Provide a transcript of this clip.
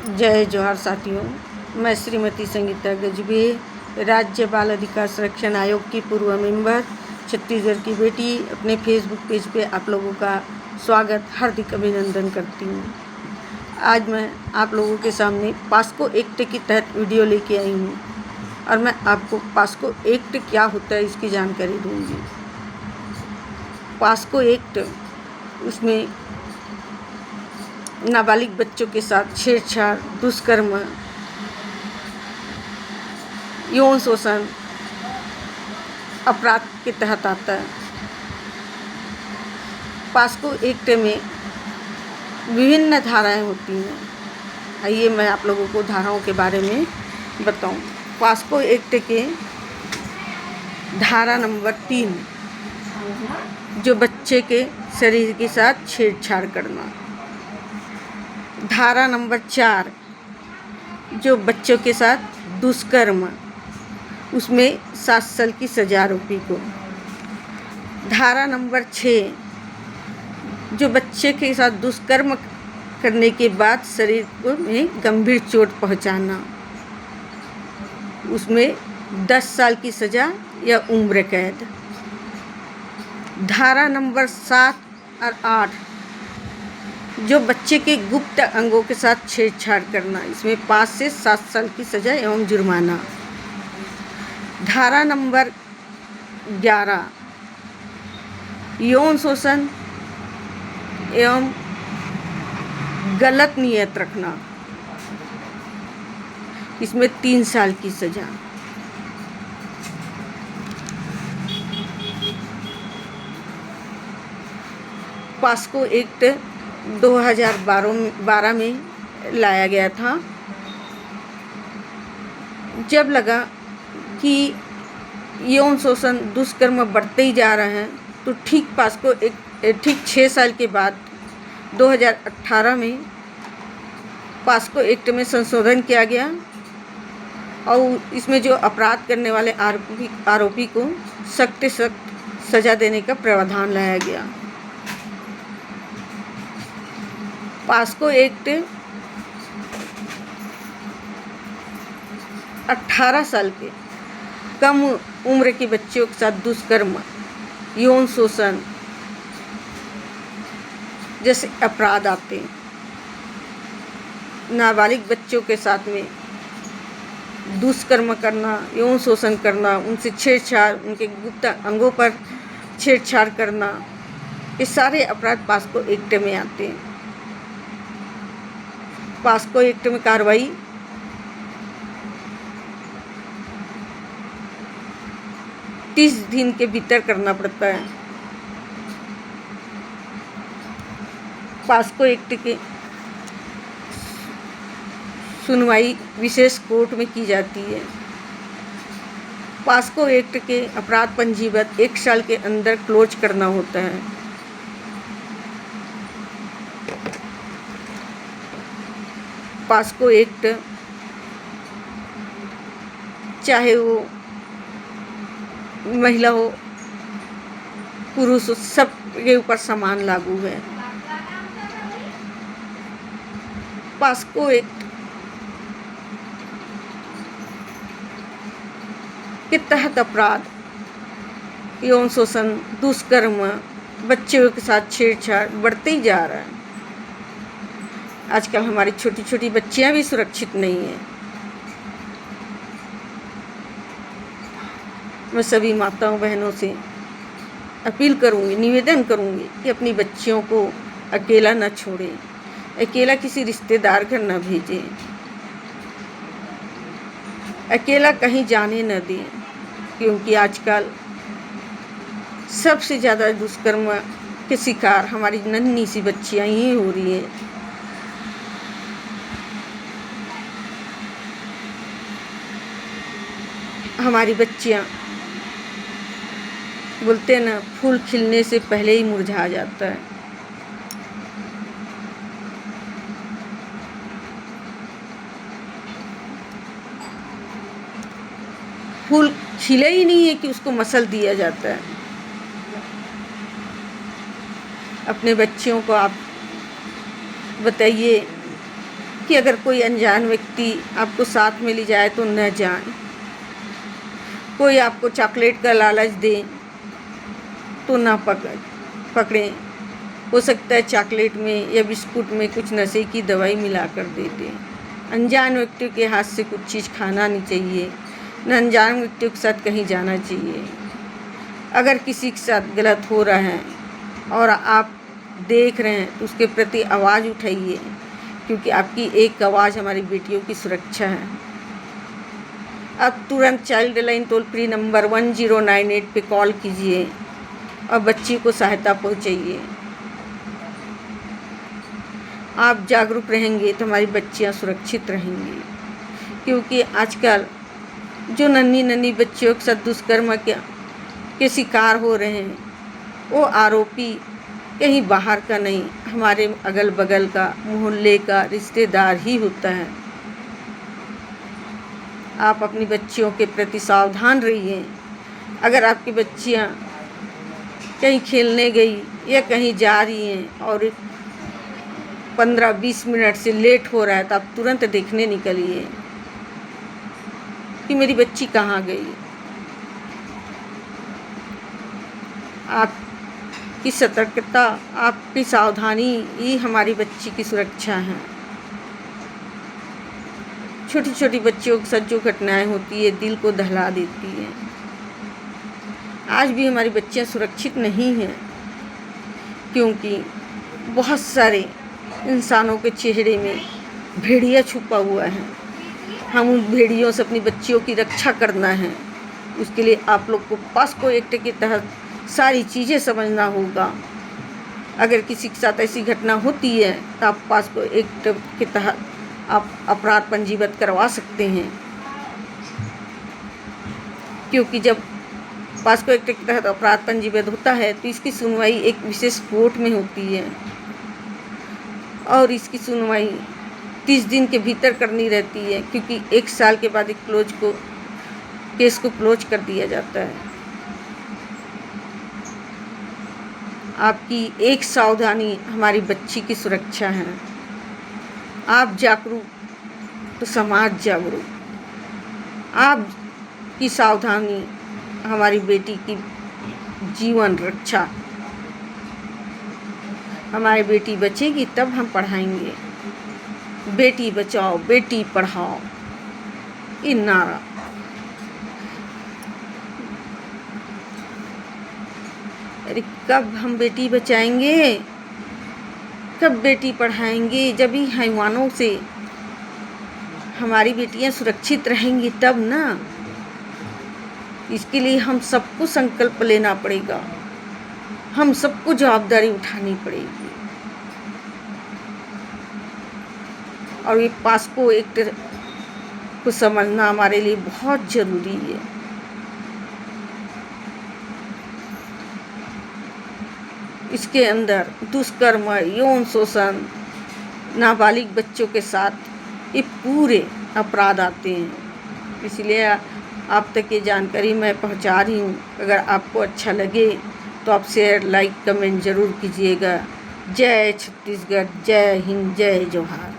जय जोहार साथियों। मैं श्रीमती संगीता गजबे, राज्य बाल अधिकार संरक्षण आयोग की पूर्व मेंबर, छत्तीसगढ़ की बेटी, अपने फेसबुक पेज पे आप लोगों का स्वागत, हार्दिक अभिनंदन करती हूँ। आज मैं आप लोगों के सामने पास्को एक्ट के तहत वीडियो लेके आई हूँ और मैं आपको पास्को एक्ट क्या होता है इसकी जानकारी दूँगी। पास्को एक्ट, उसमें नाबालिग बच्चों के साथ छेड़छाड़, दुष्कर्म, यौन शोषण अपराध के तहत आता है। पास्को एक्ट में विभिन्न धाराएं होती हैं। आइए मैं आप लोगों को धाराओं के बारे में बताऊं। पास्को एक्ट के धारा नंबर 3, जो बच्चे के शरीर के साथ छेड़छाड़ करना। धारा नंबर 4, जो बच्चों के साथ दुष्कर्म, उसमें 7 साल की सजा आरोपी को। धारा नंबर 6, जो बच्चे के साथ दुष्कर्म करने के बाद शरीर में गंभीर चोट पहुंचाना, उसमें 10 साल की सजा या उम्र कैद। धारा नंबर 7 और 8, जो बच्चे के गुप्त अंगों के साथ छेड़छाड़ करना, इसमें 5 से 7 साल की सजा एवं जुर्माना। धारा नंबर 11, यौन शोषण एवं गलत नियत रखना, इसमें 3 साल की सजा। पास्को एक्ट 2012 में लाया गया था। जब लगा कि यौन शोषण, दुष्कर्म बढ़ते ही जा रहे हैं, तो ठीक 6 साल के बाद 2018 में पास्को एक्ट में संशोधन किया गया और इसमें जो अपराध करने वाले आरोपी को सख्त से सख्त सजा देने का प्रावधान लाया गया। पास्को एक्ट 18 साल के कम उम्र के बच्चों के साथ दुष्कर्म, यौन शोषण जैसे अपराध आते हैं। नाबालिग बच्चों के साथ में दुष्कर्म करना, यौन शोषण करना, उनसे छेड़छाड़, उनके गुप्त अंगों पर छेड़छाड़ करना, ये सारे अपराध पास्को एक्ट में आते हैं। पास्को एक्ट में कार्रवाई 30 दिन के भीतर करना पड़ता है। पास्को एक्ट की सुनवाई विशेष कोर्ट में की जाती है। पास्को एक्ट के अपराध पंजीबद्ध 1 साल के अंदर क्लोज करना होता है। पास्को एक्ट चाहे वो महिला हो, पुरुष हो, सब के ऊपर समान लागू है। पास्को एक्ट के तहत अपराध, यौन शोषण, दुष्कर्म, बच्चों के साथ छेड़छाड़ बढ़ते ही जा रहा है। आजकल हमारी छोटी छोटी बच्चियां भी सुरक्षित नहीं हैं। मैं सभी माताओं बहनों से अपील करूंगी, निवेदन करूंगी कि अपनी बच्चियों को अकेला न छोड़ें, अकेला किसी रिश्तेदार घर न भेजें, अकेला कहीं जाने न दें, क्योंकि आजकल सबसे ज़्यादा दुष्कर्म के शिकार हमारी नन्ही सी बच्चियां ही हो रही हैं। हमारी बच्चियां बोलते हैं ना, फूल खिलने से पहले ही मुरझा जाता है। फूल खिले ही नहीं है कि उसको मसल दिया जाता है। अपने बच्चियों को आप बताइए कि अगर कोई अनजान व्यक्ति आपको साथ में ले जाए तो न जाएं। कोई आपको चॉकलेट का लालच दे तो ना पकड़ें। हो सकता है चॉकलेट में या बिस्कुट में कुछ नशे की दवाई मिला कर दे दें। अनजान व्यक्तियों के हाथ से कुछ चीज़ खाना नहीं चाहिए, न अनजान व्यक्तियों के साथ कहीं जाना चाहिए। अगर किसी के साथ गलत हो रहा है और आप देख रहे हैं तो उसके प्रति आवाज़ उठाइए, क्योंकि आपकी एक आवाज़ हमारी बेटियों की सुरक्षा है। अब तुरंत child line toll free number 1098 पे कॉल कीजिए और बच्ची को सहायता पहुंचाइए। आप जागरूक रहेंगे तो हमारी बच्चियां सुरक्षित रहेंगी, क्योंकि आजकल जो नन्ही बच्चियों के साथ दुष्कर्म के शिकार हो रहे हैं वो आरोपी कहीं बाहर का नहीं, हमारे अगल बगल का, मोहल्ले का रिश्तेदार ही होता है। आप अपनी बच्चियों के प्रति सावधान रहिए। अगर आपकी बच्चियां कहीं खेलने गई या कहीं जा रही हैं और 15-20 मिनट से लेट हो रहा है तो आप तुरंत देखने निकलिए कि मेरी बच्ची कहाँ गई। आपकी सतर्कता, आपकी सावधानी ही हमारी बच्ची की सुरक्षा है। छोटी छोटी बच्चियों के साथ जो घटनाएं होती है दिल को दहला देती है। आज भी हमारी बच्चियां सुरक्षित नहीं हैं, क्योंकि बहुत सारे इंसानों के चेहरे में भेड़िया छुपा हुआ है। हम उन भेड़ियों से अपनी बच्चियों की रक्षा करना है। उसके लिए आप लोग को पास्को एक्ट के तहत सारी चीज़ें समझना होगा। अगर किसी के साथ ऐसी घटना होती है तो आप पास्को एक्ट के तहत आप अपराध पंजीबद्ध करवा सकते हैं, क्योंकि जब पास्को एक्ट के तहत अपराध पंजीबद्ध होता है तो इसकी सुनवाई एक विशेष कोर्ट में होती है और इसकी सुनवाई 30 दिन के भीतर करनी रहती है, क्योंकि 1 साल के बाद केस को क्लोज कर दिया जाता है। आपकी एक सावधानी हमारी बच्ची की सुरक्षा है। आप जागरूक तो समाज जागरूक। आपकी सावधानी हमारी बेटी की जीवन रक्षा। हमारी बेटी बचेगी तब हम पढ़ाएंगे। बेटी बचाओ बेटी पढ़ाओ, ये नारा। अरे कब हम बेटी बचाएंगे, कब बेटी पढ़ाएंगे? जब ही हैवानों से हमारी बेटियां सुरक्षित रहेंगी तब ना। इसके लिए हम सबको संकल्प लेना पड़ेगा, हम सबको जवाबदारी उठानी पड़ेगी। और ये पास्को एक्ट को समझना हमारे लिए बहुत ज़रूरी है। इसके अंदर दुष्कर्म, यौन शोषण, नाबालिग बच्चों के साथ ये पूरे अपराध आते हैं। इसलिए आप तक ये जानकारी मैं पहुंचा रही हूँ। अगर आपको अच्छा लगे तो आप शेयर, लाइक, कमेंट ज़रूर कीजिएगा। जय छत्तीसगढ़, जय हिंद, जय जोहार।